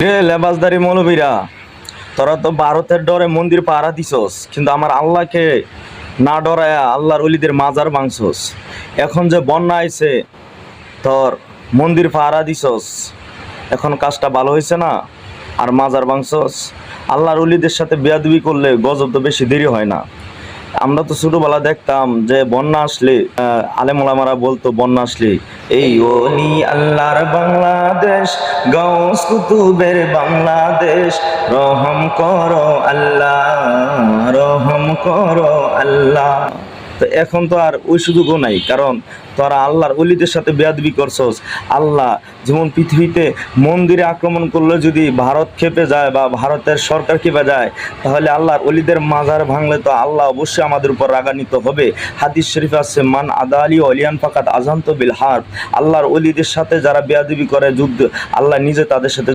রে লেবাসদারি মৌলবীরা, তোরা তো ভারতের ডরে মন্দির পাহারা দিছস, কিন্তু আমার আল্লাহকে না ডরায়া আল্লাহর ওলিদের মাজার ভাঙছস। এখন যে বন্যা আইছে, তোর মন্দির পাহারা দিছস, এখন কাজটা ভালো হয়েছে না? আর মাজার ভাঙছস। আল্লাহর ওলিদের সাথে বেয়াদবি করলে গজব তো বেশি দেরি হয় না। আমরা তো ছোটবেলা দেখতাম যে বন্যা আসলে আলেম ওলামারা বলতো, বন্যা আসলে এই ওলি আল্লাহর বাংলাদেশ, গাউস কুতুবের বাংলাদেশ, রহম করো আল্লাহ, রহম করো আল্লাহ। তো এখন তো আর ওই সুযোগও নাই, কারণ তোরা আল্লাহর ওলিদের সাথে বেয়াদবি করছস। আল্লাহ যেমন পৃথিবীতে মন্দিরে আক্রমণ করলে যদি ভারত খেপে যায় বা ভারতের সরকার খেপে যায়, তাহলে আল্লাহর ওলিদের মাজার ভাঙলে তো আল্লাহ অবশ্যই আমাদের উপর রাগান্বিত হবে। হাদিস শরীফ আছে, মান আদা আলী অলিয়ান ফাকাত আজান্ত বিল হার্ব। আল্লাহর ওলিদের সাথে যারা বেয়াদবি করে, যুদ্ধ, আল্লাহ নিজে তাদের সাথে